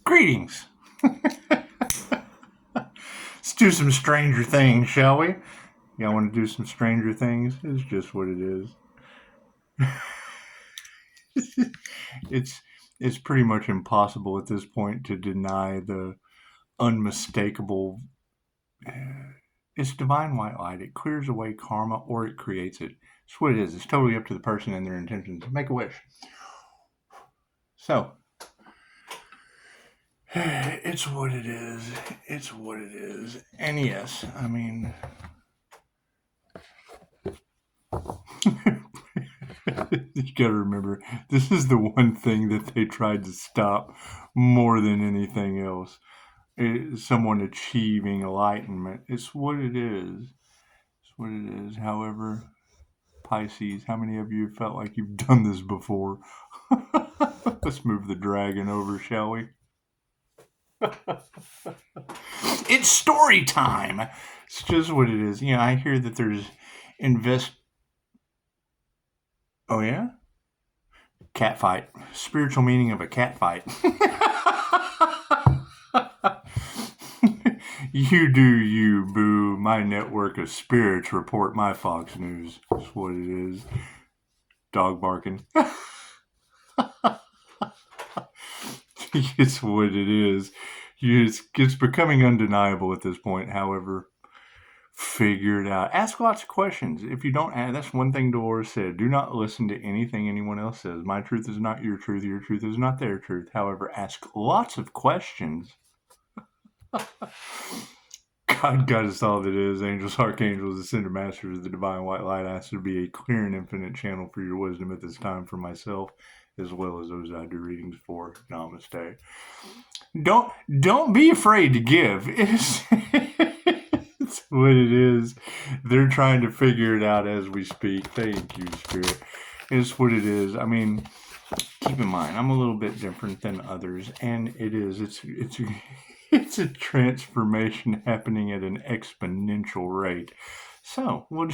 Greetings. Let's do some Stranger Things, shall we? Y'all want to do some Stranger Things? It's just what it is. It's pretty much impossible at this point to deny the unmistakable. It's divine white light. It clears away karma or it creates it. It's what it is. It's totally up to the person and their intentions. Make a wish. So, it's what it is. It's what it is. And yes, I mean, you gotta remember, this is the one thing that they tried to stop more than anything else. Someone achieving enlightenment. It's what it is. It's what it is. However, Pisces, how many of you felt like you've done this before? Let's move the dragon over, shall we? It's story time. It's just what it is. You know, I hear that there's Oh yeah? Cat fight. Spiritual meaning of a cat fight. You do you, boo. My network of spirits report my Fox News. That's what it is. Dog barking. It's what it is. It's becoming undeniable at this point. However, figure it out. Ask lots of questions. If you don't ask, that's one thing Dolores said. Do not listen to anything anyone else says. My truth is not your truth. Your truth is not their truth. However, ask lots of questions. God us all that is, angels, archangels, ascended masters of the divine white light. I ask to be a clear and infinite channel for your wisdom at this time for myself, as well as those I do readings for. Namaste. Don't be afraid to give. It's what it is. They're trying to figure it out as we speak. Thank you, Spirit. It's what it is. I mean, keep in mind, I'm a little bit different than others, and it is. It's a transformation happening at an exponential rate. So we'll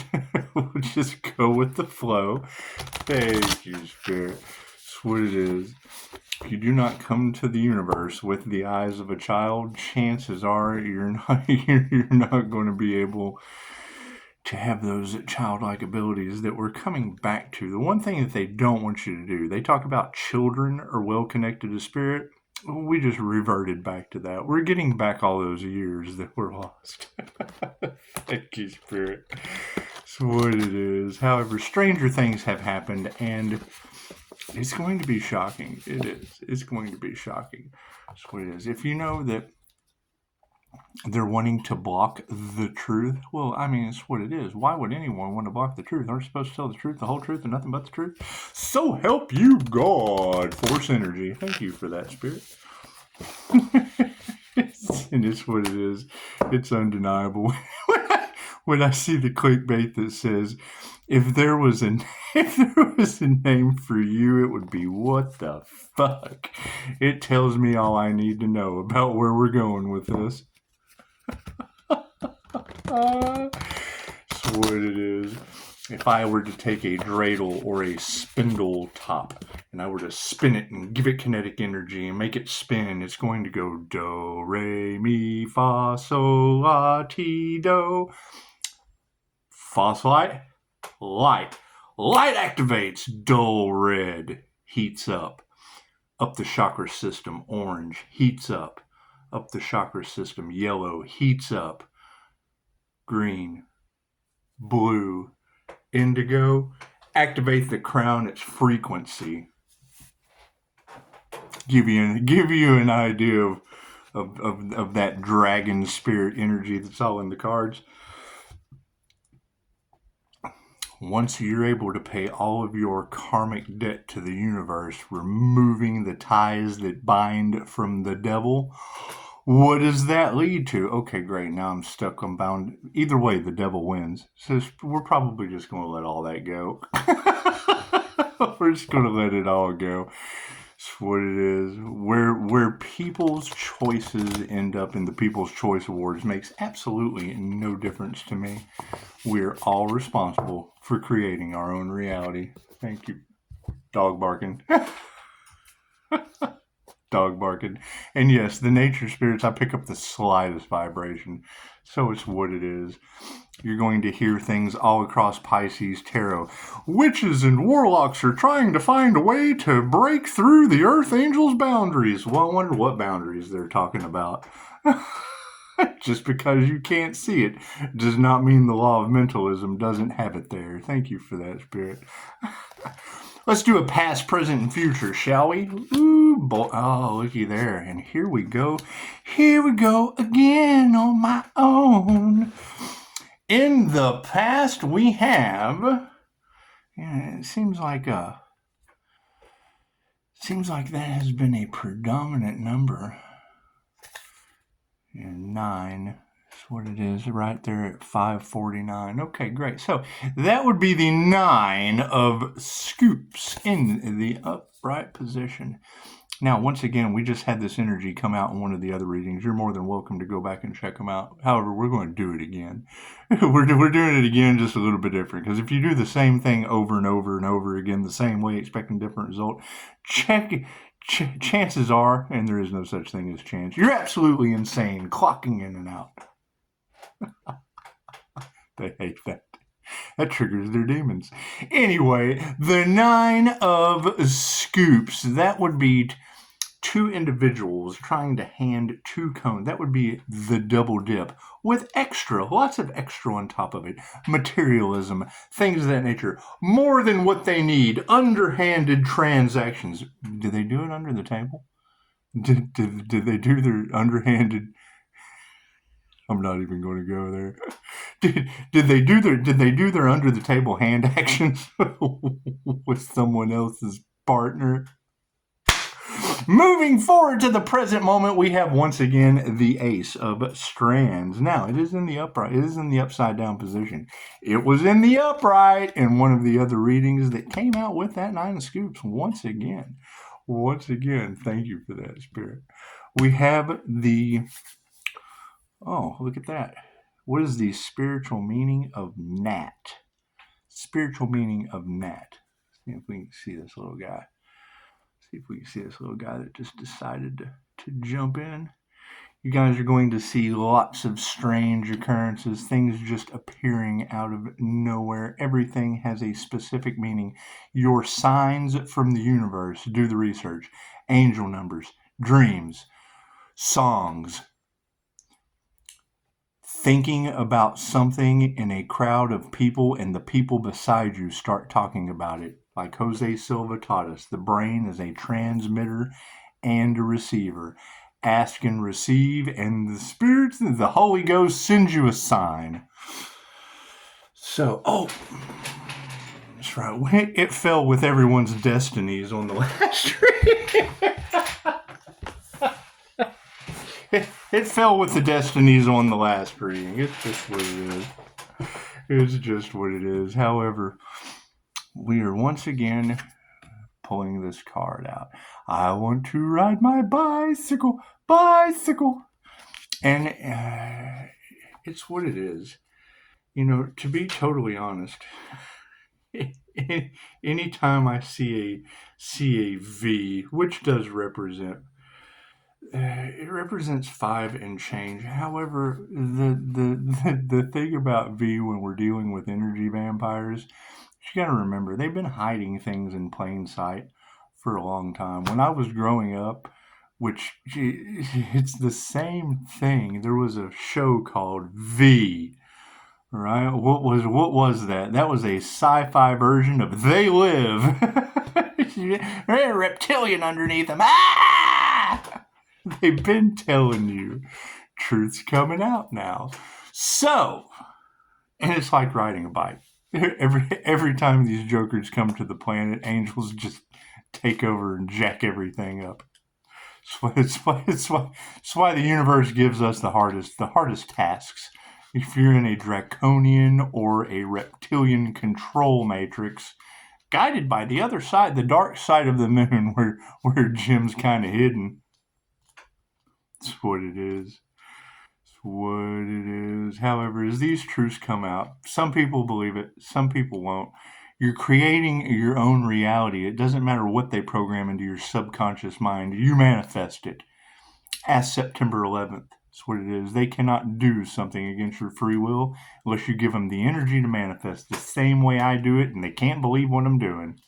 just go with the flow. Thank you, Spirit. It's what it is. If you do not come to the universe with the eyes of a child, chances are you're not going to be able to have those childlike abilities that we're coming back to. The one thing that they don't want you to do, they talk about children are well connected to spirit. We just reverted back to that. We're getting back all those years that were lost. Thank you, Spirit. It's what it is. However, stranger things have happened, and it's going to be shocking. It is. It's going to be shocking. That's what it is. If you know that they're wanting to block the truth, well, I mean, it's what it is. Why would anyone want to block the truth? Aren't you supposed to tell the truth, the whole truth, and nothing but the truth? So help you God. Force energy. Thank you for that, Spirit. And it's what it is. It's undeniable. When I see the clickbait that says, if there was a name for you, it would be what the fuck. It tells me all I need to know about where we're going with this. That's what it is. If I were to take a dreidel or a spindle top and I were to spin it and give it kinetic energy and make it spin, it's going to go do, re, mi, fa, sol, la, ti, do. Phosphorite, light. Light activates, dull red, heats up the chakra system, orange, heats up the chakra system, yellow, heats up, green, blue, indigo, activate the crown, its frequency. Give you an idea of that dragon spirit energy that's all in the cards. Once you're able to pay all of your karmic debt to the universe, removing the ties that bind from the devil, what does that lead to? Okay, great. Now I'm stuck. I'm bound. Either way, the devil wins. So we're probably just going to let all that go. We're just going to let it all go. It's what it is. Where people's choices end up in the People's Choice Awards makes absolutely no difference to me. We're all responsible for creating our own reality. Thank you. Dog barking. Dog barking. And yes, the nature spirits, I pick up the slightest vibration. So it's what it is. You're going to hear things all across Pisces tarot. Witches and warlocks are trying to find a way to break through the Earth Angel's boundaries. Well, I wonder what boundaries they're talking about. Just because you can't see it does not mean the law of mentalism doesn't have it there. Thank you for that, Spirit. Let's do a past, present, and future, shall we? Ooh, boy. Oh, looky there. And here we go. Here we go again on my own. In the past, we have... Yeah, it seems like that has been a predominant number. And 9 is what it is right there at 549. Okay, great. So that would be the 9 of scoops in the upright position. Now, once again, we just had this energy come out in one of the other readings. You're more than welcome to go back and check them out. However, we're going to do it again. We're doing it again just a little bit different. Because if you do the same thing over and over and over again the same way, expecting different result, chances are, and there is no such thing as chance, you're absolutely insane clocking in and out. They hate that. That triggers their demons. Anyway, the 9 of scoops, that would be 2 individuals trying to hand 2 cones. That would be the double dip with extra, lots of extra on top of it. Materialism, things of that nature. More than what they need. Underhanded transactions. Did they do it under the table? Did they do their underhanded... I'm not even going to go there. Did they do their under the table hand actions with someone else's partner? Moving forward to the present moment, we have once again the Ace of Strands. Now, it is in the upright. It is in the upside down position. It was in the upright in one of the other readings that came out with that 9 of scoops once again. Once again, thank you for that, Spirit. We have the... Oh, look at that. What is the spiritual meaning of gnat? Spiritual meaning of gnat. See if we can see this little guy. See if we can see this little guy that just decided to jump in. You guys are going to see lots of strange occurrences, things just appearing out of nowhere. Everything has a specific meaning. Your signs from the universe, do the research. Angel numbers, dreams, songs. Thinking about something in a crowd of people and the people beside you start talking about it. Like Jose Silva taught us, the brain is a transmitter and a receiver. Ask and receive, and the spirits, the Holy Ghost sends you a sign. So, that's right. It fell with everyone's destinies on the last reading. It fell with the destinies on the last reading. It's just what it is. It's just what it is. However, we are once again pulling this card out. I want to ride my bicycle. And it's what it is. You know, to be totally honest, anytime I see a V, which does represent... it represents 5 and change. However, the thing about V when we're dealing with energy vampires, you got to remember, they've been hiding things in plain sight for a long time. When I was growing up, which it's the same thing. There was a show called V, right? What was that? That was a sci-fi version of They Live. There's a reptilian underneath them. Ah! They've been telling you. Truth's coming out now. So, and it's like riding a bike. Every time these jokers come to the planet, angels just take over and jack everything up. It's why the universe gives us the hardest tasks. If you're in a draconian or a reptilian control matrix, guided by the other side, the dark side of the moon, where Jim's kind of hidden. It's what it is. It's what it is. However, as these truths come out, some people believe it, some people won't. You're creating your own reality. It doesn't matter what they program into your subconscious mind. You manifest it. Ask September 11th. That's what it is. They cannot do something against your free will unless you give them the energy to manifest the same way I do it, and they can't believe what I'm doing.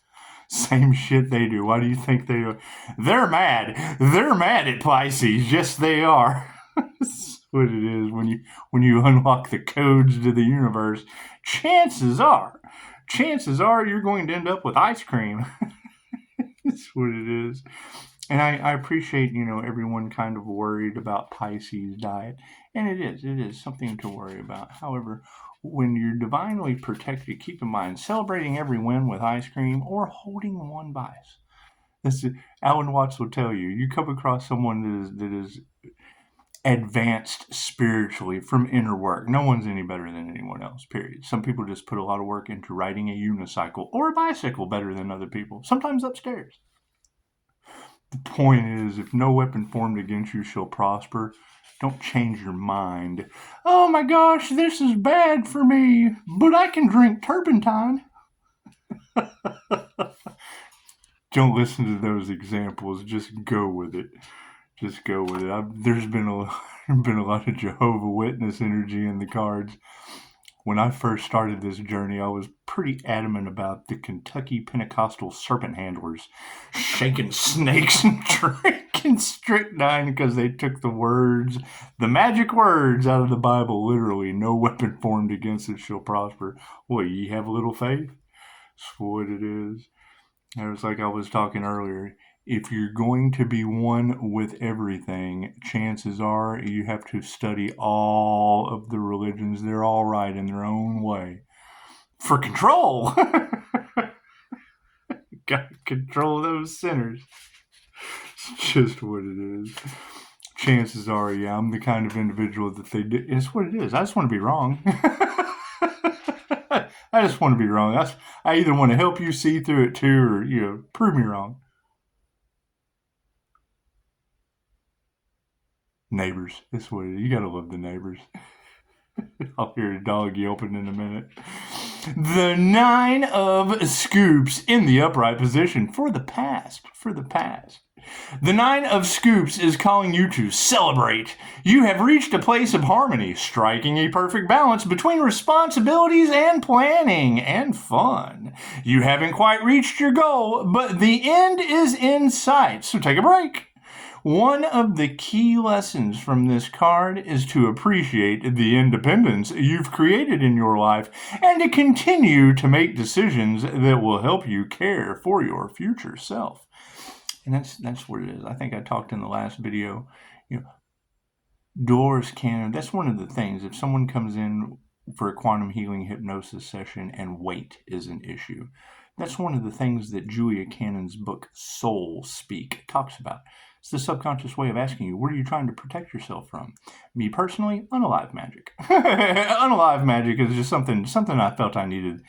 Same shit they do. Why do you think they are? They're mad. They're mad at Pisces. Yes, they are. That's what it is. When you unlock the codes to the universe, chances are you're going to end up with ice cream. That's what it is. And I appreciate, everyone kind of worried about Pisces diet. And it is something to worry about. However, when you're divinely protected, keep in mind, celebrating every win with ice cream or holding one vice. Alan Watts will tell you, you come across someone that is advanced spiritually from inner work. No one's any better than anyone else, period. Some people just put a lot of work into riding a unicycle or a bicycle better than other people, sometimes upstairs. The point is, if no weapon formed against you shall prosper, don't change your mind. Oh my gosh, this is bad for me, but I can drink turpentine. Don't listen to those examples. Just go with it. Just go with it. There's been a lot of Jehovah Witness energy in the cards. When I first started this journey, I was pretty adamant about the Kentucky Pentecostal serpent handlers shaking snakes and drinking strychnine because they took the magic words out of the Bible, literally. No weapon formed against it shall prosper. Well, ye have little faith? That's what it is. It was like I was talking earlier. If you're going to be one with everything, chances are you have to study all of the religions. They're all right in their own way. For control! Got to control those sinners. It's just what it is. Chances are, yeah, I'm the kind of individual that they do. It's what it is. I just want to be wrong. I just want to be wrong. I either want to help you see through it too, or, prove me wrong. Neighbors. That's what it is. You gotta love the neighbors. I'll hear a dog yelping in a minute. The 9 of Scoops in the upright position for the past. The 9 of Scoops is calling you to celebrate. You have reached a place of harmony, striking a perfect balance between responsibilities and planning and fun. You haven't quite reached your goal, but the end is in sight, so take a break. One of the key lessons from this card is to appreciate the independence you've created in your life and to continue to make decisions that will help you care for your future self. And that's what it is. I think I talked in the last video, Dolores Cannon, that's one of the things. If someone comes in for a quantum healing hypnosis session and weight is an issue, that's one of the things that Julia Cannon's book Soul Speak talks about. It's the subconscious way of asking you, what are you trying to protect yourself from? Me personally, unalive magic. Unalive magic is just something I felt I needed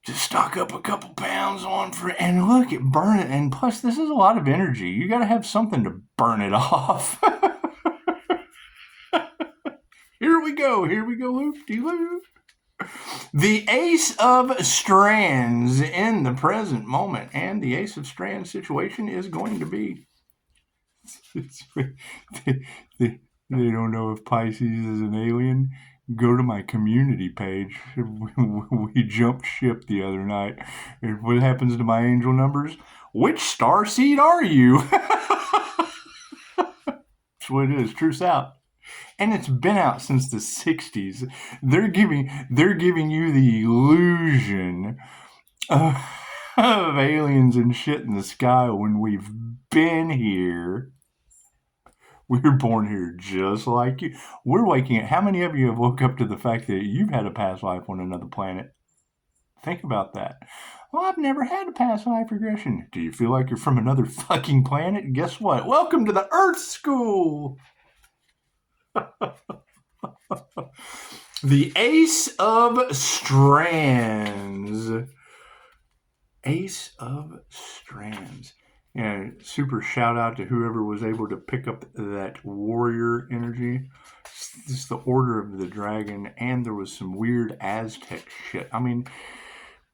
to stock up a couple pounds on and look, it burn it. And plus, this is a lot of energy. You got to have something to burn it off. Here we go, loop-de-loop. The Ace of Strands in the present moment. And the Ace of Strands situation is going to be... they don't know if Pisces is an alien. Go to my community page. We jumped ship the other night. What happens to my angel numbers? Which star seed are you? That's what it is. Truth's out. And it's been out since the 60s. They're giving you the illusion of aliens and shit in the sky when we've been here. We were born here just like you. We're waking up. How many of you have woke up to the fact that you've had a past life on another planet? Think about that. Well, I've never had a past life regression. Do you feel like you're from another fucking planet? Guess what? Welcome to the Earth School. The Ace of Strands. Ace of Strands. Super shout out to whoever was able to pick up that warrior energy. It's the Order of the Dragon, and there was some weird Aztec shit. I mean,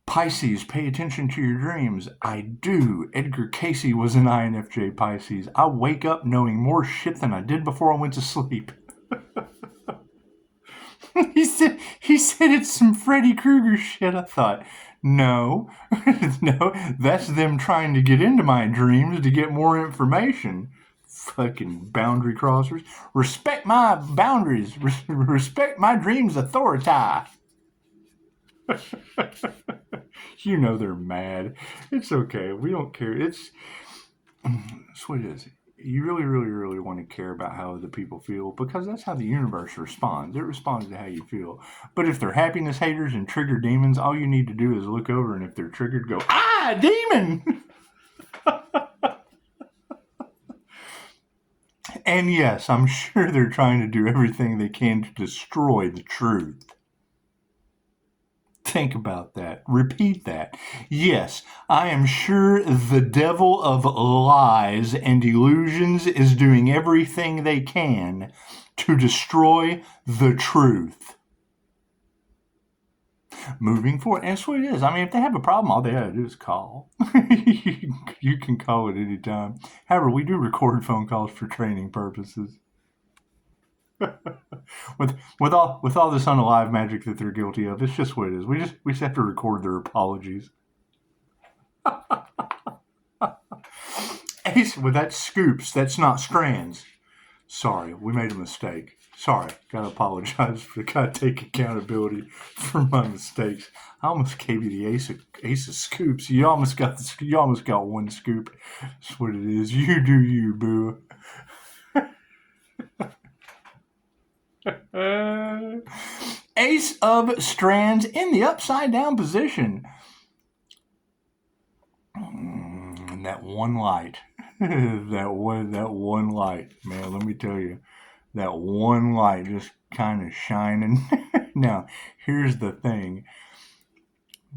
Pisces, pay attention to your dreams. I do. Edgar Casey was an INFJ Pisces. I wake up knowing more shit than I did before I went to sleep. He said it's some Freddy Krueger shit. I thought, no, no, that's them trying to get into my dreams to get more information. Fucking boundary crossers. Respect my boundaries. Respect my dreams' authority. You know they're mad. It's okay. We don't care. It's what it is. You really, really, really want to care about how other people feel because that's how the universe responds. It responds to how you feel. But if they're happiness haters and trigger demons, all you need to do is look over, and if they're triggered, go, demon! And yes, I'm sure they're trying to do everything they can to destroy the truth. Think about that. Repeat that. Yes, I am sure the devil of lies and illusions is doing everything they can to destroy the truth. Moving forward, and that's what it is. I mean, if they have a problem, all they have to do is call. You can call at any time. However, we do record phone calls for training purposes. with all this unalive magic that they're guilty of, it's just what it is. We just have to record their apologies. Ace, well, that's scoops. That's not strands. Sorry, we made a mistake. Sorry, gotta apologize. Gotta take accountability for my mistakes. I almost gave you the ace of scoops. You almost got one scoop. That's what it is. You do you, boo. Ace of strands in the upside down position. And that one light. that one light. Man, let me tell you. That one light just kind of shining. Now, here's the thing.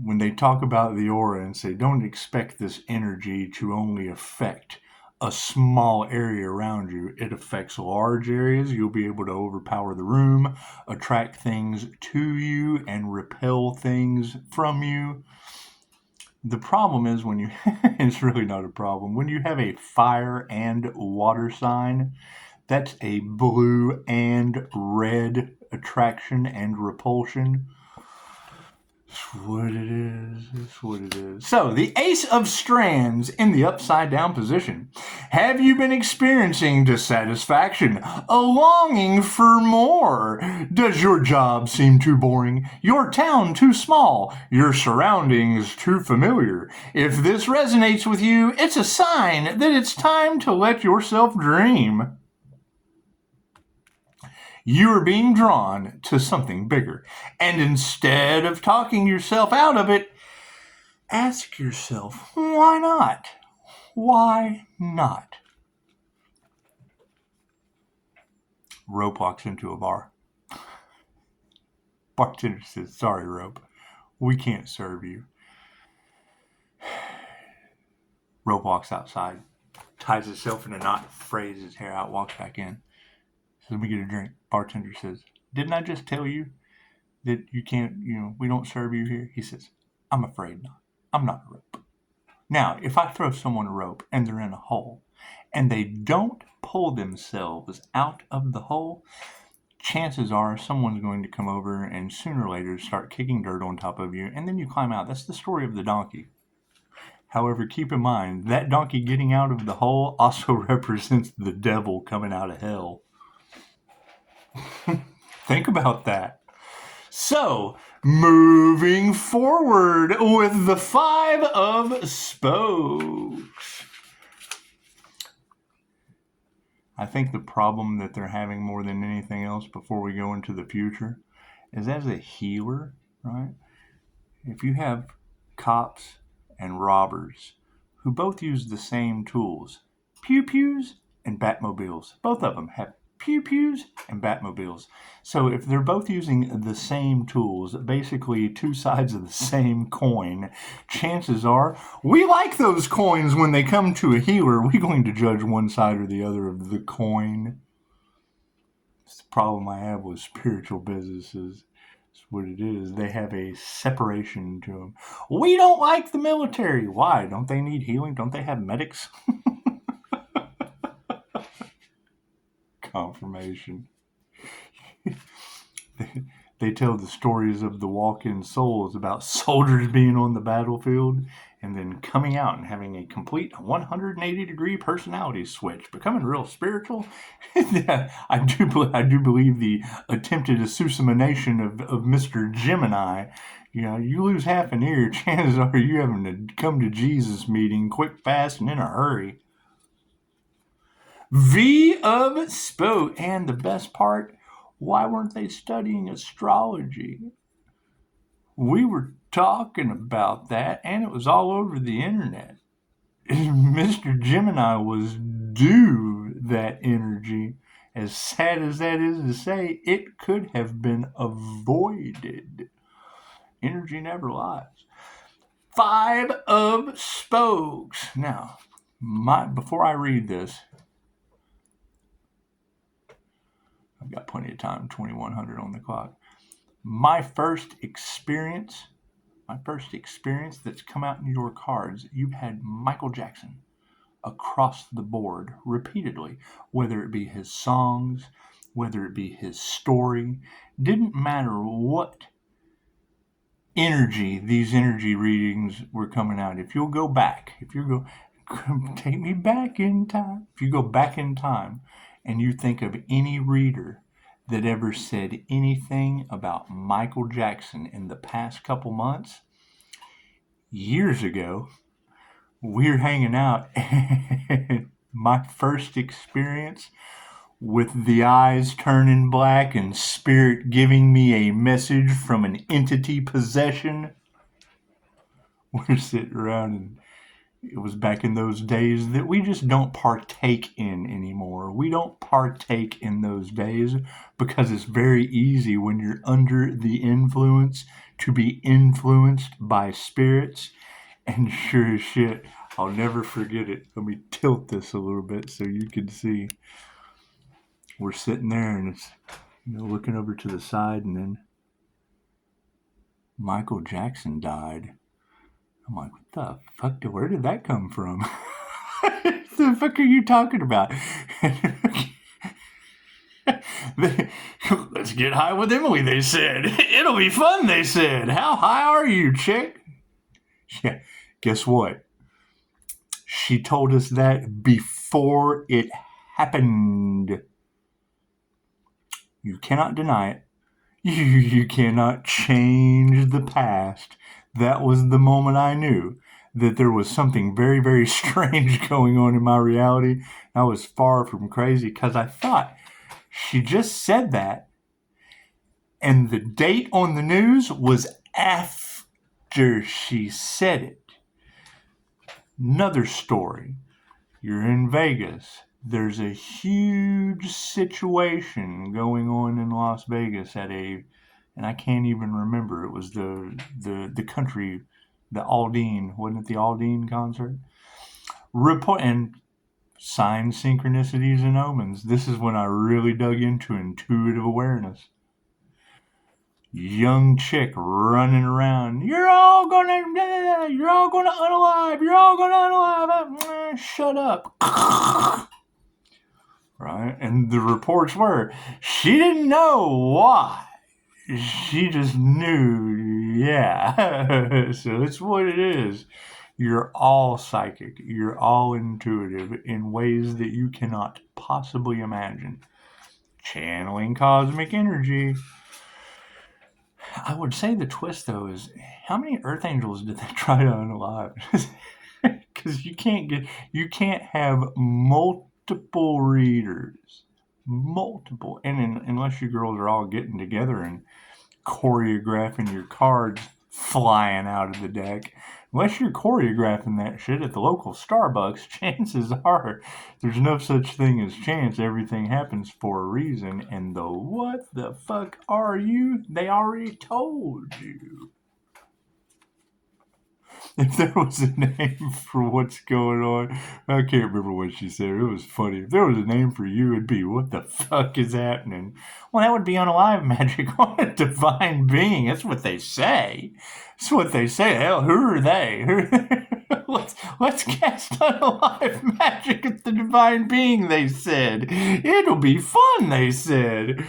When they talk about the aura and say, don't expect this energy to only affect a small area around you. It affects large areas. You'll be able to overpower the room, attract things to you, and repel things from you. The problem is when you, it's really not a problem, when you have a fire and water sign, that's a blue and red attraction and repulsion. It's what it is. It's what it is. So, the Ace of Strands in the upside down position. Have you been experiencing dissatisfaction, a longing for more? Does your job seem too boring? Your town too small? Your surroundings too familiar? If this resonates with you, it's a sign that it's time to let yourself dream. You are being drawn to something bigger. And instead of talking yourself out of it, ask yourself, why not? Why not? Rope walks into a bar. Bartender says, sorry, Rope, we can't serve you. Rope walks outside, ties himself in a knot, frays his hair out, walks back in. Let me get a drink. Bartender says, didn't I just tell you that you can't, we don't serve you here? He says, I'm afraid not. I'm not a rope. Now, if I throw someone a rope and they're in a hole and they don't pull themselves out of the hole, chances are someone's going to come over and sooner or later start kicking dirt on top of you, and then you climb out. That's the story of the donkey. However, keep in mind, that donkey getting out of the hole also represents the devil coming out of hell. Think about that. So, moving forward with the Five of Spokes. I think the problem that they're having more than anything else before we go into the future is as a healer, right? If you have cops and robbers who both use the same tools, pew-pews and Batmobiles, both of them have pew-pews and Batmobiles. So if they're both using the same tools, basically two sides of the same coin, chances are we like those coins when they come to a healer. We're going to judge one side or the other of the coin. It's the problem I have with spiritual businesses. That's what it is. They have a separation to them. We don't like the military. Why? Don't they need healing? Don't they have medics? Confirmation. They tell the stories of the walk-in souls about soldiers being on the battlefield and then coming out and having a complete 180-degree personality switch, becoming real spiritual. I do believe the attempted assassination of Mr. Gemini. You know, you lose half an ear, chances are you having to come to Jesus meeting quick, fast, and in a hurry. V of Spoke. And the best part, why weren't they studying astrology? We were talking about that, and it was all over the internet. Mr. Gemini was due that energy. As sad as that is to say, it could have been avoided. Energy never lies. 5 of Spokes. Now, before I read this, I've got plenty of time, 2100 on the clock. My first experience that's come out in your cards, you've had Michael Jackson across the board repeatedly, whether it be his songs, whether it be his story, didn't matter what energy these energy readings were coming out. If you'll go back, take me back in time. If you go back in time and you think of any reader that ever said anything about Michael Jackson in the past couple months, years ago, we're hanging out, and my first experience with the eyes turning black and spirit giving me a message from an entity possession, we're sitting around, and it was back in those days that we just don't partake in anymore. We don't partake in those days because it's very easy when you're under the influence to be influenced by spirits. And sure as shit, I'll never forget it. Let me tilt this a little bit so you can see. We're sitting there and it's, looking over to the side, and then Michael Jackson died. I'm like, what the fuck? Where did that come from? What the fuck are you talking about? Let's get high with Emily, they said. It'll be fun, they said. How high are you, chick? Yeah, guess what? She told us that before it happened. You cannot deny it. You cannot change the past. That was the moment I knew that there was something very, very strange going on in my reality. I was far from crazy because I thought she just said that, and the date on the news was after she said it. Another story. You're in Vegas. There's a huge situation going on in Las Vegas and I can't even remember. It was the country, the Aldine, wasn't it the Aldine concert? And signs, synchronicities, and omens. This is when I really dug into intuitive awareness. Young chick running around. You're all gonna unalive. You're all gonna unalive. Shut up. Right? And the reports were, she didn't know why. She just knew, yeah. So that's what it is. You're all psychic. You're all intuitive in ways that you cannot possibly imagine. Channeling cosmic energy. I would say the twist, though, is how many Earth Angels did they try to unalive? Because you can't have multiple readers. Multiple. And unless you girls are all getting together and choreographing your cards flying out of the deck. Unless you're choreographing that shit at the local Starbucks, chances are there's no such thing as chance. Everything happens for a reason. And the what the fuck are you? They already told you. If there was a name for what's going on, I can't remember what she said. It was funny. If there was a name for you, it'd be, what the fuck is happening? Well, that would be unalive magic on a divine being. That's what they say. That's what they say. Hell, who are they? Let's cast unalive magic at the divine being, they said. It'll be fun, they said.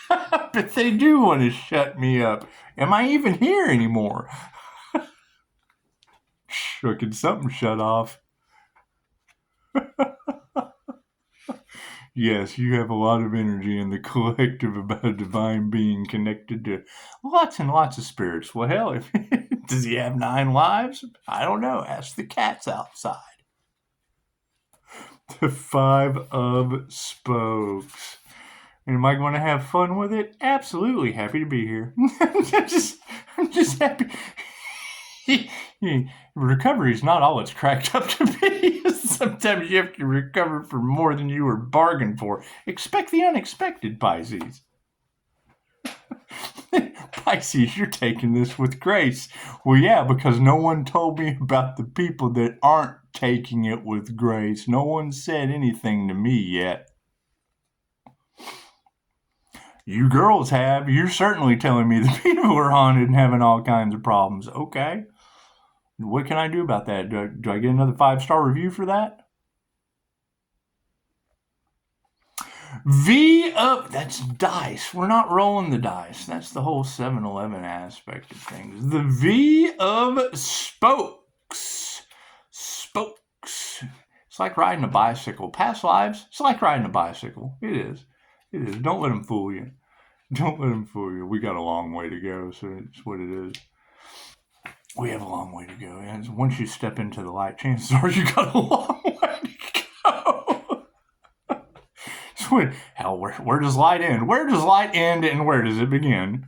But they do want to shut me up. Am I even here anymore? Or can something shut off? Yes, you have a lot of energy in the collective about a divine being connected to lots and lots of spirits. Well, hell, does he have 9 lives? I don't know. Ask the cats outside. The 5 of Spokes. And am I going to have fun with it? Absolutely happy to be here. I'm just happy. Recovery is not all it's cracked up to be. Sometimes you have to recover for more than you were bargained for. Expect the unexpected, Pisces. Pisces, you're taking this with grace. Well, yeah, because no one told me about the people that aren't taking it with grace. No one said anything to me yet. You girls have. You're certainly telling me the people are haunted and having all kinds of problems. Okay. What can I do about that? Do I get another 5-star review for that? V of, that's dice. We're not rolling the dice. That's the whole 7-Eleven aspect of things. The V of Spokes. Spokes. It's like riding a bicycle. Past lives, it's like riding a bicycle. It is. It is. Don't let them fool you. Don't let them fool you. We got a long way to go, so it's what it is. We have a long way to go. And once you step into the light, chances are you got a long way to go. So where does light end? Where does light end and where does it begin?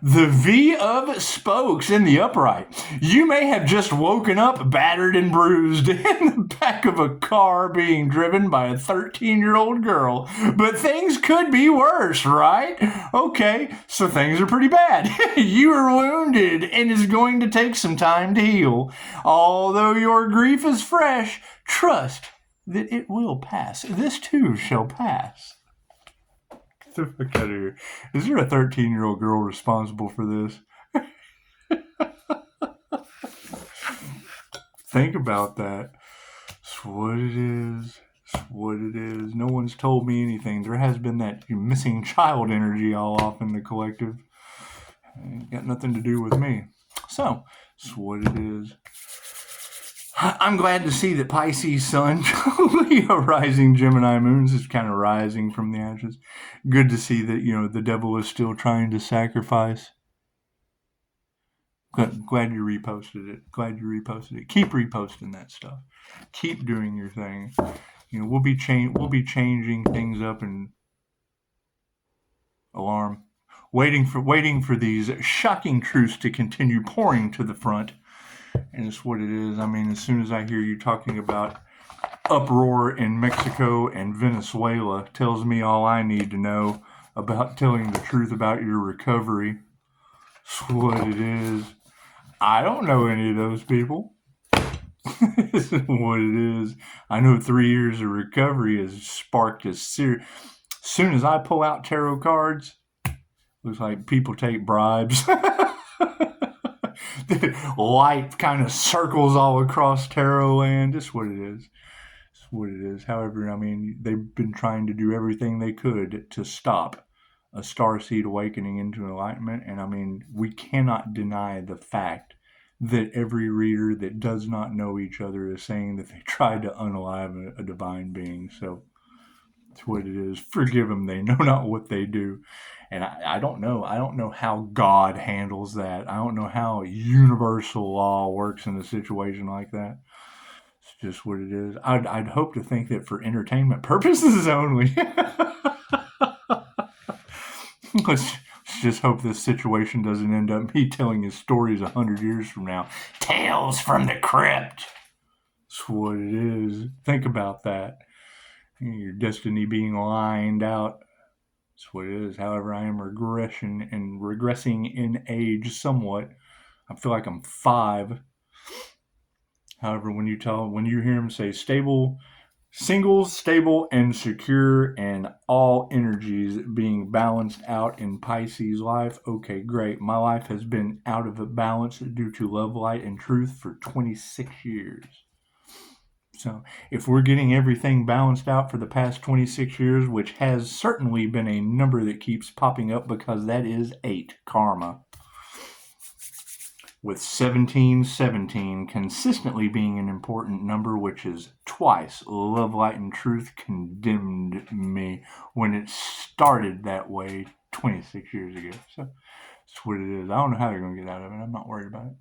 The V of Spokes in the upright. You may have just woken up battered and bruised in the back of a car being driven by a 13-year-old girl, but things could be worse, right? Okay, so things are pretty bad. You are wounded and it's going to take some time to heal. Although your grief is fresh, trust that it will pass. This too shall pass. Get the fuck out of here. Is there a 13-year-old girl responsible for this? Think about that. It's what it is. It's what it is. No one's told me anything. There has been that missing child energy all off in the collective. Ain't got nothing to do with me. So, it's what it is. I'm glad to see that Pisces Sun, Leo rising, Gemini moons is kind of rising from the ashes. Good to see that, the devil is still trying to sacrifice. Glad you reposted it. Glad you reposted it. Keep reposting that stuff. Keep doing your thing. We'll be changing things up and alarm. Waiting for these shocking truths to continue pouring to the front. And it's what it is. I mean, as soon as I hear you talking about uproar in Mexico and Venezuela, tells me all I need to know about telling the truth about your recovery. It's what it is. I don't know any of those people. This is what it is. I know 3 years of recovery has sparked a serious. As soon as I pull out tarot cards, looks like people take bribes. Light kind of circles all across tarot land. It's what it is. It's what it is. However, I mean, they've been trying to do everything they could to stop a starseed awakening into enlightenment. And I mean, we cannot deny the fact that every reader that does not know each other is saying that they tried to unalive a divine being. So it's what it is. Forgive them. They know not what they do. And I don't know. I don't know how God handles that. I don't know how universal law works in a situation like that. It's just what it is. I'd hope to think that for entertainment purposes only. Let's just hope this situation doesn't end up me telling his stories 100 years from now. Tales from the crypt. That's what it is. Think about that. Your destiny being lined out. That's what it is. However, I am regressing in age somewhat. I feel like I'm 5. However, when you hear him say stable, single, stable, and secure, and all energies being balanced out in Pisces life, okay, great. My life has been out of balance due to love, light, and truth for 26 years. So if we're getting everything balanced out for the past 26 years, which has certainly been a number that keeps popping up because that is 8 karma, with 1717 consistently being an important number, which is twice love, light, and truth condemned me when it started that way 26 years ago. So that's what it is. I don't know how they're going to get out of it. I'm not worried about it.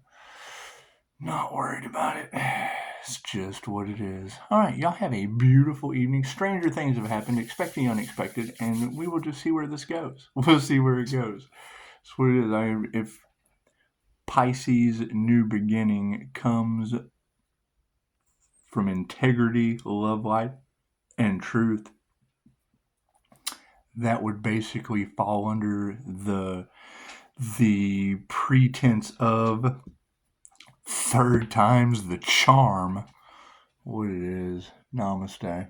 Not worried about it. It's just what it is. All right, y'all have a beautiful evening. Stranger things have happened. Expect the unexpected, and we will just see where this goes. We'll see where it goes. That's what it is. If Pisces new beginning comes from integrity, love, light, and truth, that would basically fall under the pretense of third time's the charm. What it is. Namaste.